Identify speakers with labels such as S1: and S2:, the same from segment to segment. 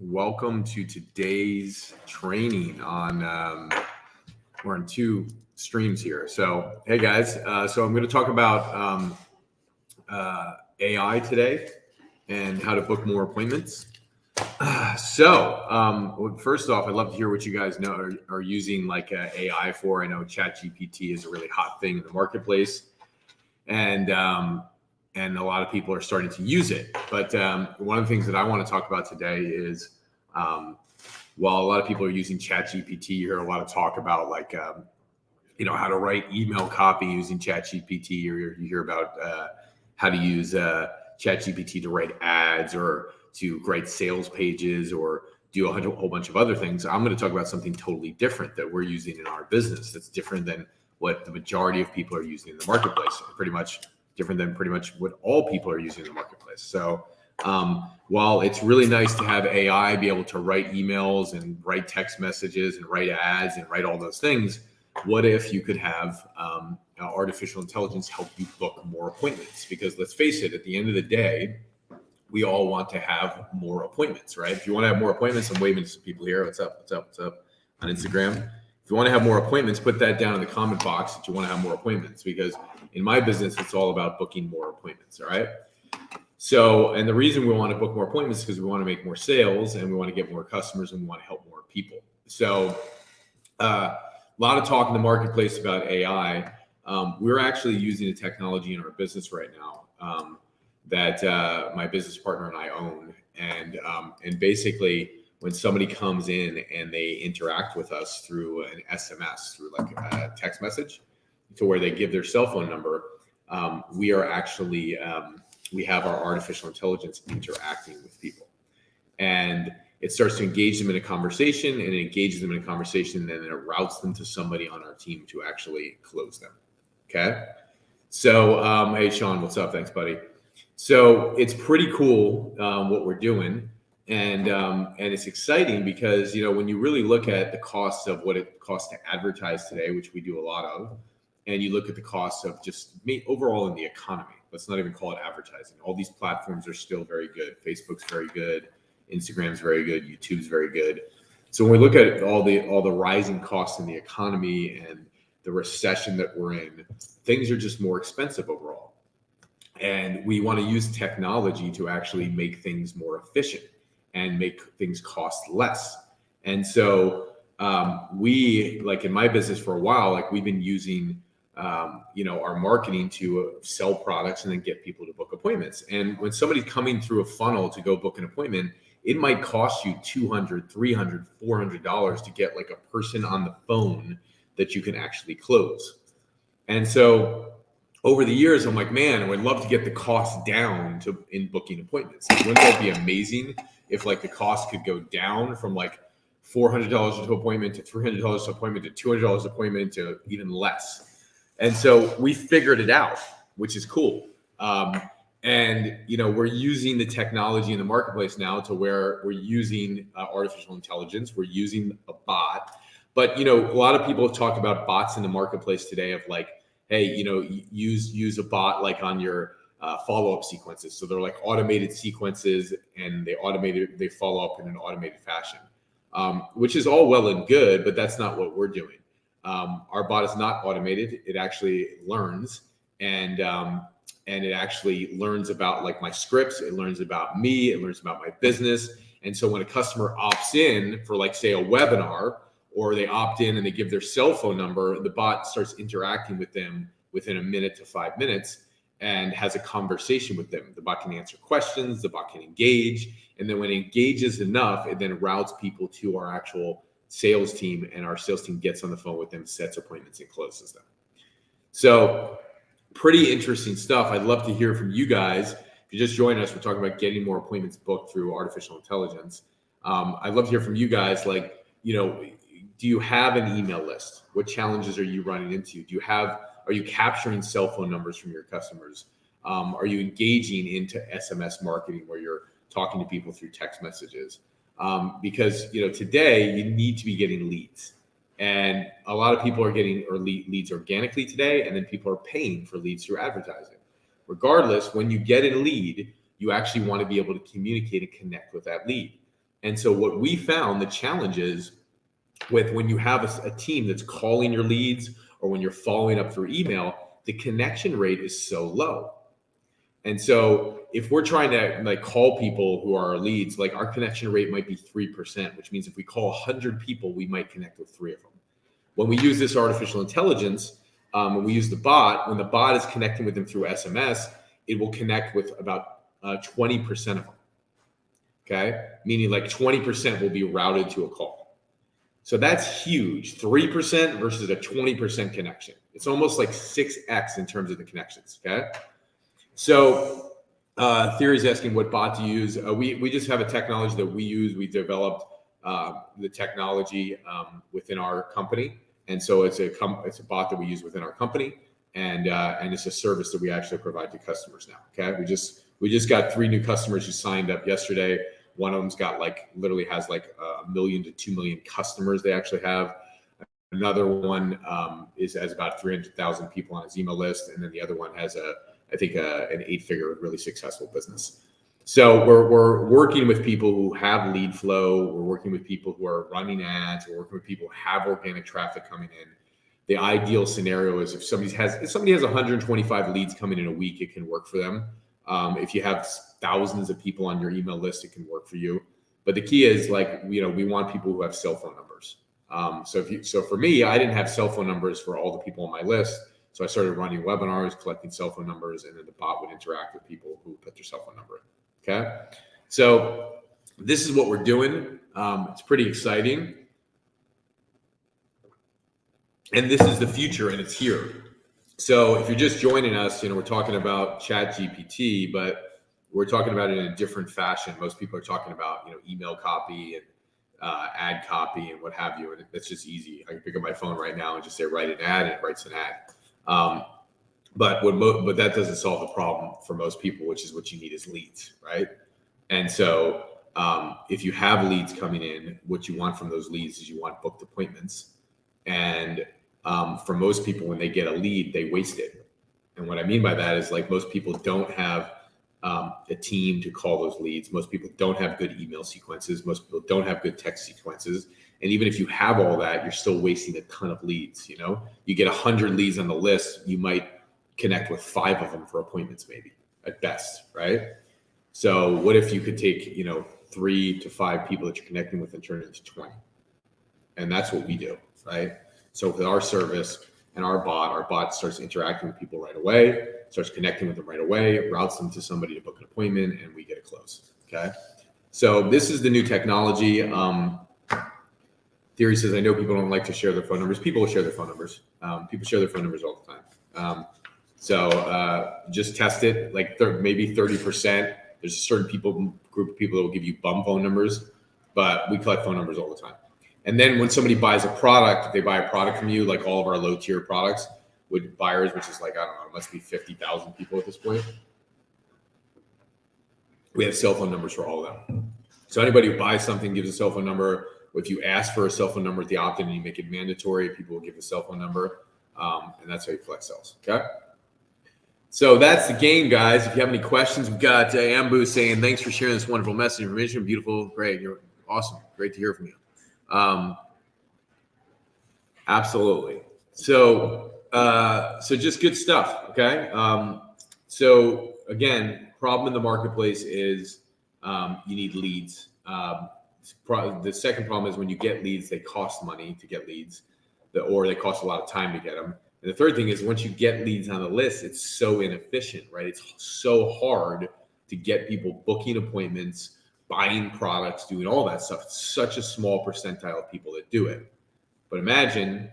S1: Welcome to today's training on. We're on two streams here. So, hey guys. So I'm going to talk about AI today and how to book more appointments. First off, I'd love to hear what you guys know are using like AI for. I know ChatGPT is a really hot thing in the marketplace, and a lot of people are starting to use it. But one of the things that I want to talk about today is, while a lot of people are using ChatGPT, you hear a lot of talk about like, how to write email copy using ChatGPT, or you hear about how to use ChatGPT to write ads or to write sales pages or do a whole bunch of other things. I'm going to talk about something totally different that we're using in our business that's different than what the majority of people are using in the marketplace, pretty much different than pretty much what all people are using in the marketplace. So while it's really nice to have AI be able to write emails and write text messages and write ads and write all those things, what if you could have artificial intelligence help you book more appointments? Because let's face it, at the end of the day, we all want to have more appointments, right? If you want to have more appointments, I'm waving to some people here. What's up? What's up? What's up on Instagram? If you want to have more appointments, put that down in the comment box that you want to have more appointments, because in my business, it's all about booking more appointments. All right. So, and the reason we want to book more appointments is because we want to make more sales and we want to get more customers and we want to help more people. So, a lot of talk in the marketplace about AI. We're actually using a technology in our business right now that my business partner and I own. And basically, when somebody comes in and they interact with us through an SMS, through like a text message, to where they give their cell phone number, we are actually we have our artificial intelligence interacting with people, and it starts to engage them in a conversation, and it engages them in a conversation, and then it routes them to somebody on our team to actually close them. Okay. So, hey Sean, what's up? Thanks, buddy. So it's pretty cool what we're doing, and it's exciting because when you really look at the costs of what it costs to advertise today, which we do a lot of, and you look at the costs of just overall in the economy. Let's not even call it advertising. All these platforms are still very good. Facebook's very good. Instagram's very good. YouTube's very good. So when we look at all the rising costs in the economy and the recession that we're in, things are just more expensive overall. And we want to use technology to actually make things more efficient and make things cost less. And so we, like in my business for a while, like we've been using our marketing to sell products and then get people to book appointments. And when somebody's coming through a funnel to go book an appointment, it might cost you $200, $300, $400 to get like a person on the phone that you can actually close. And so over the years, I'm like, man, I would love to get the cost down in booking appointments. Wouldn't that be amazing if like the cost could go down from like $400 to appointment to $300 to appointment to $200 appointment to even less? And so we figured it out, which is cool. And we're using the technology in the marketplace now to where we're using artificial intelligence. We're using a bot. But a lot of people talk about bots in the marketplace today of like, hey, use a bot like on your follow-up sequences. So they're like automated sequences, and they follow up in an automated fashion, which is all well and good, but that's not what we're doing. Our bot is not automated. It actually learns, and it actually learns about like my scripts. It learns about me. It learns about my business. And so when a customer opts in for like, say, a webinar, or they opt in and they give their cell phone number, the bot starts interacting with them within a minute to 5 minutes and has a conversation with them. The bot can answer questions. The bot can engage. And then when it engages enough, it then routes people to our actual sales team, and our sales team gets on the phone with them, sets appointments, and closes them. So pretty interesting stuff. I'd love to hear from you guys. If you just joined us, we're talking about getting more appointments booked through artificial intelligence. I'd love to hear from you guys. Like, do you have an email list? What challenges are you running into? Are you capturing cell phone numbers from your customers? Are you engaging into SMS marketing where you're talking to people through text messages? Because today you need to be getting leads, and a lot of people are getting leads organically today, and then people are paying for leads through advertising. Regardless, when you get a lead, you actually want to be able to communicate and connect with that lead. And so what we found, the challenge is with when you have a team that's calling your leads or when you're following up through email, the connection rate is so low. And so if we're trying to like call people who are our leads, like our connection rate might be 3%, which means if we call 100 people, we might connect with 3 of them. When we use this artificial intelligence, when we use the bot, when the bot is connecting with them through SMS, it will connect with about 20% of them. Okay. Meaning like 20% will be routed to a call. So that's huge. 3% versus a 20% connection. It's almost like 6x in terms of the connections. Okay. So Theory's asking what bot to use. We just have a technology that we use. We developed the technology within our company. And so it's a bot that we use within our company. And it's a service that we actually provide to customers now. Okay. We just got 3 new customers who signed up yesterday. One of them's got literally has 1 million to 2 million customers they actually have. Another one has about 300,000 people on his email list. And then the other one has an 8-figure, really successful business. So we're working with people who have lead flow. We're working with people who are running ads. We're working with people who have organic traffic coming in. The ideal scenario is if somebody has 125 leads coming in a week, it can work for them. If you have thousands of people on your email list, it can work for you. But the key is we want people who have cell phone numbers. So for me, I didn't have cell phone numbers for all the people on my list. So I started running webinars, collecting cell phone numbers, and then the bot would interact with people who put their cell phone number in. Okay. So this is what we're doing. It's pretty exciting. And this is the future, and it's here. So if you're just joining us, we're talking about ChatGPT, but we're talking about it in a different fashion. Most people are talking about, email copy and ad copy and what have you. And that's just easy. I can pick up my phone right now and just say, write an ad, and it writes an ad. But that doesn't solve the problem for most people, which is what you need is leads, right? And so if you have leads coming in, what you want from those leads is you want booked appointments. And for most people, when they get a lead, they waste it. And what I mean by that is most people don't have a team to call those leads. Most people don't have good email sequences. Most people don't have good text sequences. And even if you have all that, you're still wasting a ton of leads. You get 100 leads on the list, you might connect with 5 of them for appointments, maybe at best, right? So what if you could take 3 to 5 people that you're connecting with and turn it into 20? And that's what we do, right? So with our service and our bot starts interacting with people right away, starts connecting with them right away, routes them to somebody to book an appointment, and we get a close. Okay. So this is the new technology. Theory says, I know people don't like to share their phone numbers. People will share their phone numbers. People share their phone numbers all the time. So just test it, maybe 30%. There's a certain group of people that will give you bum phone numbers, but we collect phone numbers all the time. And then when somebody buys a product, if they buy a product from you, like all of our low tier products with buyers, which is I don't know, it must be 50,000 people at this point. We have cell phone numbers for all of them. So anybody who buys something gives a cell phone number. If you ask for a cell phone number at the opt-in and you make it mandatory, people will give a cell phone number. And that's how you collect sales. Okay. So that's the game, guys. If you have any questions, we've got Ambu saying, thanks for sharing this wonderful message. Information, beautiful, great. You're awesome. Great to hear from you. Absolutely. So just good stuff. Okay. So again, problem in the marketplace is you need leads. The second problem is when you get leads, they cost money to get leads, or they cost a lot of time to get them. And the third thing is once you get leads on the list, it's so inefficient, right? It's so hard to get people booking appointments, buying products, doing all that stuff. It's such a small percentile of people that do it. But imagine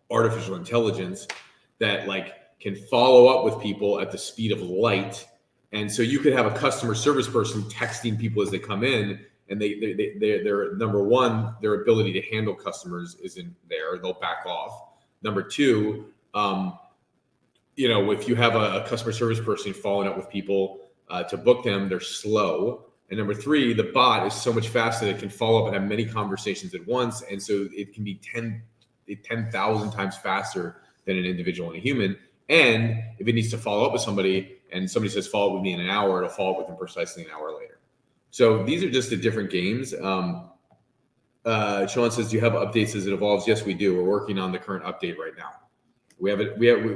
S1: artificial intelligence that can follow up with people at the speed of light. And so you could have a customer service person texting people as they come in, and they're number one, their ability to handle customers isn't there. They'll back off. Number two, if you have a customer service person following up with people to book them, they're slow. And number three, the bot is so much faster that it can follow up and have many conversations at once. And so it can be 10,000 times faster than an individual and a human. And if it needs to follow up with somebody and somebody says, follow up with me in an hour, it'll follow up with them precisely an hour later. So these are just the different games. Sean says, do you have updates as it evolves? Yes, we do. We're working on the current update right now. We have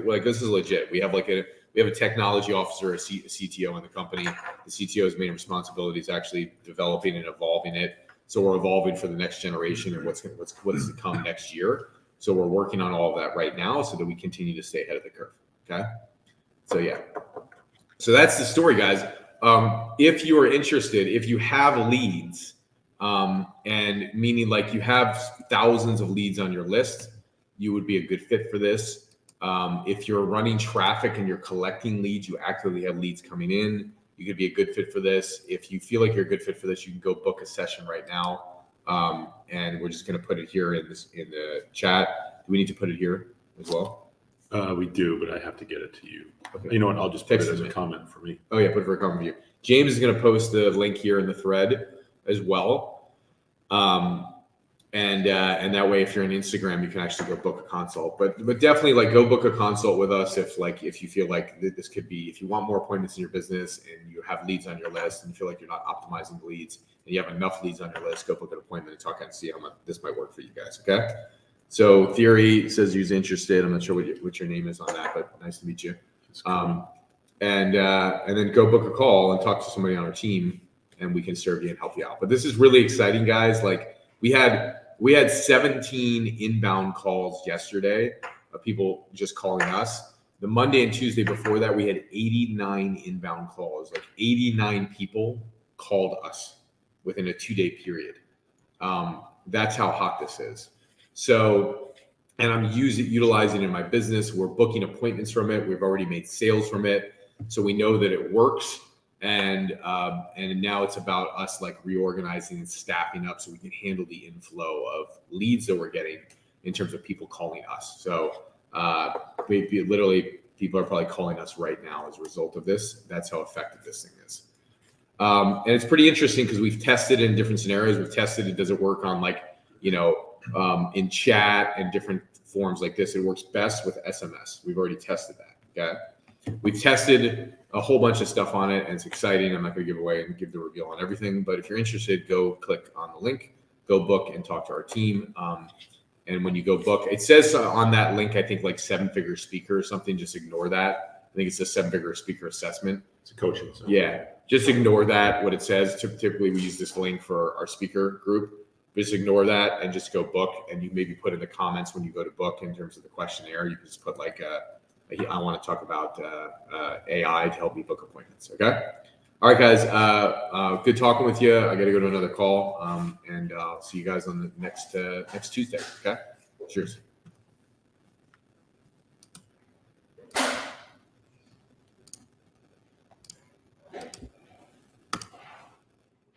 S1: like, this is legit. We have a technology officer, a CTO in the company. The CTO's main responsibility is actually developing and evolving it. So we're evolving for the next generation and what is to come next year. So we're working on all of that right now so that we continue to stay ahead of the curve. Okay. So yeah. So that's the story, guys. If you are interested, if you have leads, and meaning like you have thousands of leads on your list, you would be a good fit for this. If you're running traffic and you're collecting leads, you actively have leads coming in, you could be a good fit for this. If you feel like you're a good fit for this, you can go book a session right now. And we're just going to put it here in the chat. Do we need to put it here as well?
S2: We do, but I have to get it to you.
S1: Okay.
S2: You know what? I'll just put it as a comment for me.
S1: Oh yeah, put it for a comment for you. James is going to post the link here in the thread as well. And that way, if you're on Instagram, you can actually go book a consult. But definitely, like, go book a consult with us if you feel like this could be, if you want more appointments in your business and you have leads on your list and you feel like you're not optimizing the leads and you have enough leads on your list, go book an appointment and talk and see how much this might work for you guys. Okay. So Theory says he's interested. I'm not sure what your name is on that, but nice to meet you. And then go book a call and talk to somebody on our team, and we can serve you and help you out. But this is really exciting, guys. Like, we had 17 inbound calls yesterday of people just calling us. The Monday and Tuesday before that, we had 89 inbound calls. Like, 89 people called us within a 2-day period. That's how hot this is. So, and I'm utilizing it in my business. We're booking appointments from it. We've already made sales from it. So we know that it works. And now it's about us, like, reorganizing and staffing up so we can handle the inflow of leads that we're getting in terms of people calling us. So literally, people are probably calling us right now as a result of this. That's how effective this thing is. And it's pretty interesting because we've tested in different scenarios. We've tested it. Does it work on, like, in chat and different forms like this? It works best with SMS. We've already tested that. Okay. We've tested a whole bunch of stuff on it, and it's exciting. I'm not going to give away and give the reveal on everything, but if you're interested, go click on the link, go book and talk to our team. And when you go book, it says on that link, I think, like, 7-figure speaker or something. Just ignore that. I think it's a 7-figure speaker assessment.
S2: It's a coaching.
S1: Yeah. Just ignore that, what it says. Typically, we use this link for our speaker group. Just ignore that and just go book. And you maybe put in the comments when you go to book in terms of the questionnaire. You can just put, like, I want to talk about AI to help me book appointments. Okay. All right, guys. Good talking with you. I got to go to another call. And I'll see you guys on the next Tuesday. Okay. Cheers.